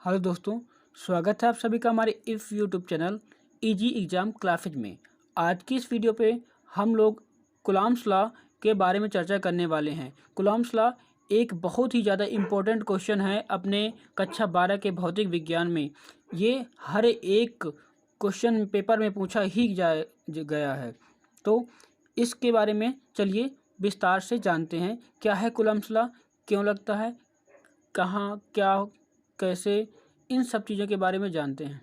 Hello दोस्तों, स्वागत है आप सभी का हमारे इस YouTube channel easy exam classes में। आज की इस वीडियो पे हम लोग कूलॉम्स लॉ के बारे में चर्चा करने वाले हैं। कूलॉम्स लॉ एक बहुत ही ज़्यादा इम्पोर्टेंट क्वेश्चन है अपने कक्षा 12 के भौतिक विज्ञान में। ये हर एक क्वेश्चन पेपर में पूछा ही गया है। तो इसके बारे में चलिए विस्तार से जानते हैं। क्या है कूलॉम्स लॉ, क्यों लगता है, कहाँ, क्या, कैसे, इन सब चीज़ों के बारे में जानते हैं।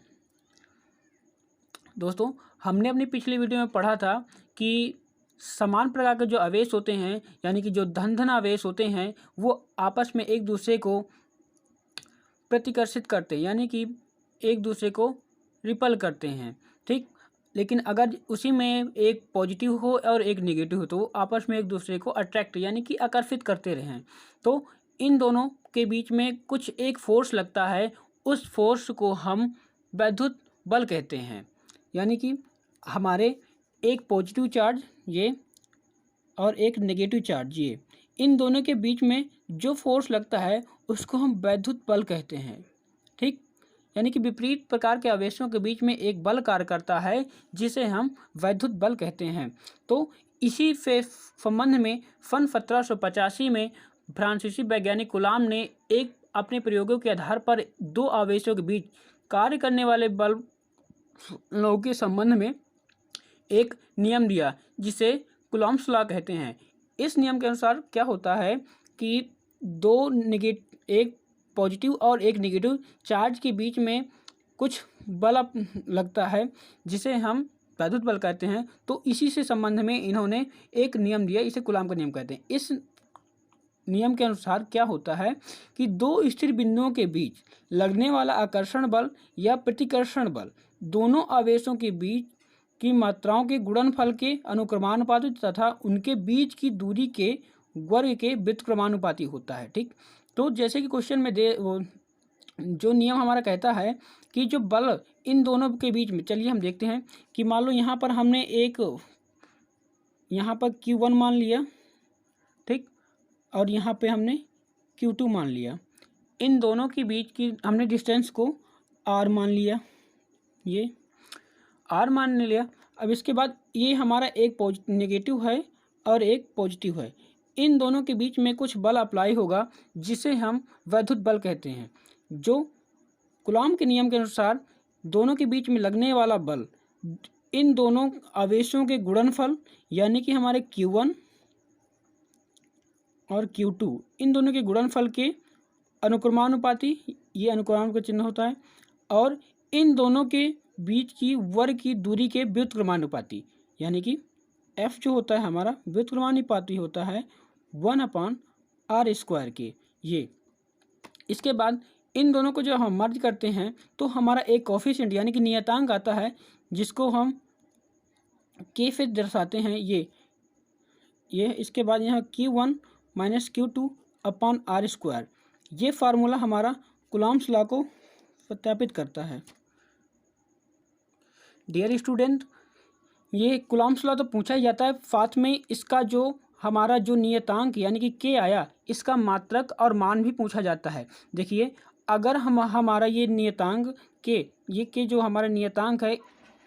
दोस्तों, हमने अपनी पिछली वीडियो में पढ़ा था कि समान प्रकार के जो आवेश होते हैं, यानी कि जो धन आवेश होते हैं, वो आपस में एक दूसरे को प्रतिकर्षित करते हैं, यानी कि एक दूसरे को रिपल करते हैं, ठीक। लेकिन अगर उसी में एक पॉजिटिव हो और एक नेगेटिव हो तो वो आपस में एक दूसरे को अट्रैक्ट यानी कि आकर्षित करते रहें। तो इन दोनों के बीच में कुछ एक फोर्स लगता है, उस फोर्स को हम वैद्युत बल कहते हैं। यानी कि हमारे एक पॉजिटिव चार्ज ये और एक नेगेटिव चार्ज ये, इन दोनों के बीच में जो फोर्स लगता है उसको हम वैद्युत बल कहते हैं, ठीक। यानी कि विपरीत प्रकार के आवेशों के बीच में एक बल कार्य करता है जिसे हम वैद्युत बल कहते हैं। तो इसी से संबंध में सन 1785 में फ्रांसीसी वैज्ञानिक कूलॉम ने एक अपने प्रयोगों के आधार पर दो आवेशों के बीच कार्य करने वाले बलों के संबंध में एक नियम दिया जिसे कूलॉम्स लॉ कहते हैं। इस नियम के अनुसार क्या होता है कि एक पॉजिटिव और एक नेगेटिव चार्ज के बीच में कुछ बल लगता है जिसे हम वैद्युत बल कहते हैं। तो इसी से संबंध में इन्होंने एक नियम दिया, इसे कूलॉम का नियम कहते हैं। इस नियम के अनुसार क्या होता है कि दो स्थिर बिंदुओं के बीच लगने वाला आकर्षण बल या प्रतिकर्षण बल दोनों आवेशों के बीच की मात्राओं के गुणनफल के अनुक्रमानुपाती तथा उनके बीच की दूरी के वर्ग के व्युत्क्रमानुपाती होता है, ठीक। तो जैसे कि क्वेश्चन में जो नियम हमारा कहता है कि जो बल इन दोनों के बीच में, चलिए हम देखते हैं कि मान लो यहाँ पर हमने यहाँ पर Q1 मान लिया, ठीक, और यहाँ पे हमने Q2 मान लिया। इन दोनों के बीच की हमने डिस्टेंस को R मान लिया, ये R मान लिया। अब इसके बाद ये हमारा एक नेगेटिव है और एक पॉजिटिव है। इन दोनों के बीच में कुछ बल अप्लाई होगा जिसे हम वैद्युत बल कहते हैं। जो कूलॉम के नियम के अनुसार दोनों के बीच में लगने वाला बल इन दोनों आवेशों के गुणनफल यानी कि हमारे Q1 और Q2 इन दोनों के गुणनफल के अनुक्रमानुपाती, ये अनुक्रमानुपात का चिन्ह होता है, और इन दोनों के बीच की वर्ग की दूरी के व्युत्क्रमानुपाती, यानी कि F जो होता है हमारा व्युत्क्रमानुपाती होता है 1/r² के। ये इसके बाद इन दोनों को जब हम मर्ज करते हैं तो हमारा एक कोफिशिएंट यानी कि नियतांक आता है जिसको हम K से दर्शाते हैं। ये इसके बाद यहाँ Q1 - Q2/r², ये फार्मूला हमारा कूलॉम्स लॉ को सत्यापित करता है। डियर स्टूडेंट, ये कूलॉम्स लॉ तो पूछा ही जाता है, साथ में इसका जो हमारा जो नियतांक यानी कि K आया, इसका मात्रक और मान भी पूछा जाता है। देखिए, अगर हमारा ये नियतांक K जो हमारा नियतांक है,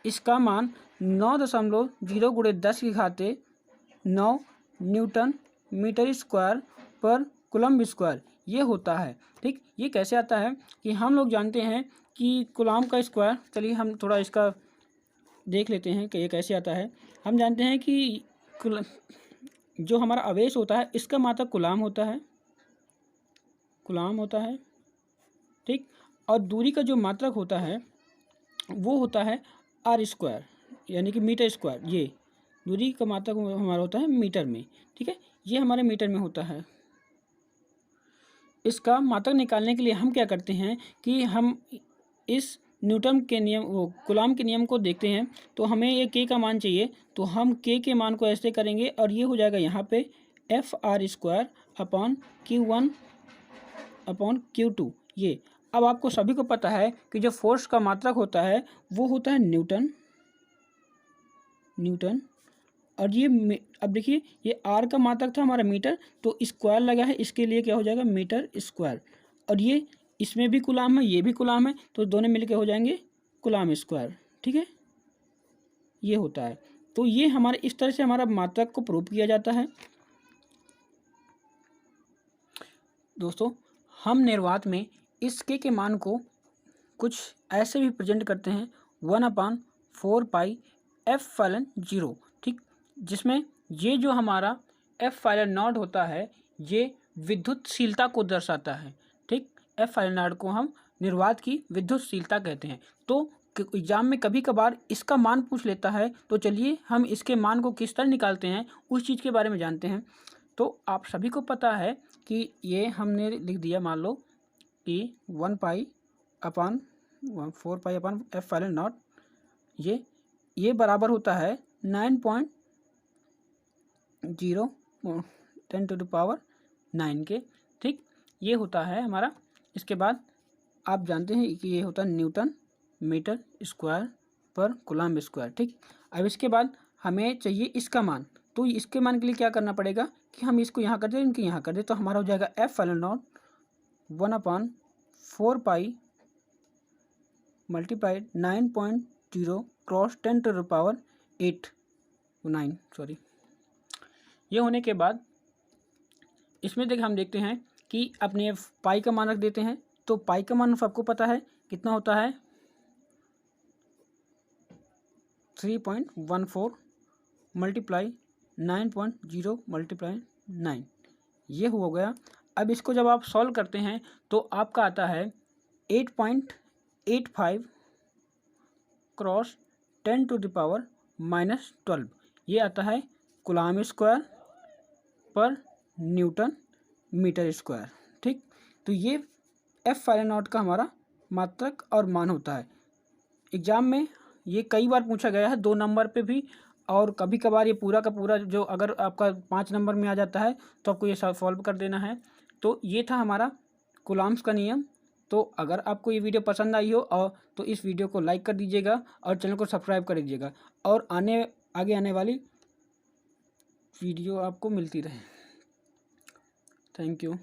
इसका मान 9.0 × 10⁻9 न्यूटन मीटर स्क्वायर पर कूलम्ब स्क्वायर ये होता है, ठीक। ये कैसे आता है कि हम लोग जानते हैं कि कूलॉम का स्क्वायर, चलिए हम थोड़ा इसका देख लेते हैं कि ये कैसे आता है। हम जानते हैं कि जो हमारा आवेश होता है इसका मात्रक कूलॉम होता है, ठीक। और दूरी का जो मात्रक होता है वो होता है r² यानी कि मीटर स्क्वायर। ये दूरी का मात्रक हमारा होता है मीटर में, ठीक है, ये हमारे मीटर में होता है। इसका मात्रक निकालने के लिए हम क्या करते हैं कि हम इस न्यूटन के नियम कूलॉम के नियम को देखते हैं। तो हमें ये K का मान चाहिए, तो हम K के मान को ऐसे करेंगे और ये हो जाएगा यहाँ पे Fr²/Q1/Q2। ये अब आपको सभी को पता है कि जो फोर्स का मात्रक होता है वो होता है न्यूटन। और ये अब देखिए, ये R का मात्रक था हमारा मीटर, तो स्क्वायर लगा है, इसके लिए क्या हो जाएगा मीटर स्क्वायर। और ये इसमें भी कूलाम है, ये भी कूलाम है, तो दोनों मिलके हो जाएंगे कूलाम स्क्वायर। ठीक है, ये होता है। तो ये हमारे इस तरह से हमारा मात्रक को प्रूव किया जाता है। दोस्तों, हम निर्वात में इस के मान को कुछ ऐसे भी प्रेजेंट करते हैं 1/4π(f(0), ठीक, जिसमें ये जो हमारा f(0) होता है ये विद्युतशीलता को दर्शाता है। ठीक, f(0) को हम निर्वात की विद्युतशीलता कहते हैं। तो एग्जाम में कभी कभार इसका मान पूछ लेता है, तो चलिए हम इसके मान को किस तरह निकालते हैं उस चीज़ के बारे में जानते हैं। तो आप सभी को पता है कि ये हमने लिख दिया, मान लो कि 1/4π(f(0), ये बराबर होता है 9.010⁹ के। ठीक, ये होता है हमारा। इसके बाद आप जानते हैं कि ये होता है न्यूटन मीटर स्क्वायर पर कूलाम स्क्वायर। ठीक, अब इसके बाद हमें चाहिए इसका मान। तो इसके मान के लिए क्या करना पड़ेगा कि हम इसको यहाँ कर दें, इनके यहाँ कर दें, तो हमारा हो जाएगा f(0) 1/4π × 9.0 × 10⁸ ये होने के बाद इसमें हम देखते हैं कि अपने पाई का मान रख देते हैं। तो पाई का मान सबको पता है कितना होता है, 3.14 × 9.0 × 9, ये हो गया। अब इसको जब आप सॉल्व करते हैं तो आपका आता है 8.85 × 10⁻⁻12, ये आता है कूलाम स्क्वायर पर न्यूटन मीटर स्क्वायर। ठीक, तो ये f(0) का हमारा मात्रक और मान होता है। एग्जाम में ये कई बार पूछा गया है 2 नंबर पे भी, और कभी कभार ये पूरा का पूरा जो अगर आपका 5 नंबर में आ जाता है तो आपको ये सॉल्व कर देना है। तो ये था हमारा कूलाम्स का नियम। तो अगर आपको ये वीडियो पसंद आई हो और तो इस वीडियो को लाइक कर दीजिएगा और चैनल को सब्सक्राइब कर दीजिएगा, और आगे आने वाली वीडियो आपको मिलती रहे। Thank you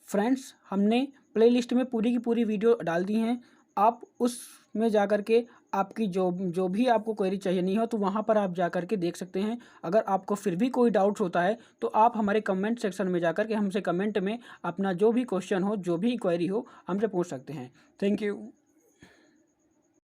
friends. हमने प्लेलिस्ट में पूरी की पूरी वीडियो डाल दी हैं, आप उसमें जा कर के आपकी जो भी आपको क्वेरी चाहिए नहीं हो तो वहाँ पर आप जा कर के देख सकते हैं। अगर आपको फिर भी कोई डाउट्स होता है तो आप हमारे कमेंट सेक्शन में जा कर के हमसे कमेंट में अपना जो भी क्वेश्चन हो, जो भी क्वेरी हो, हमसे पूछ सकते हैं। Thank you.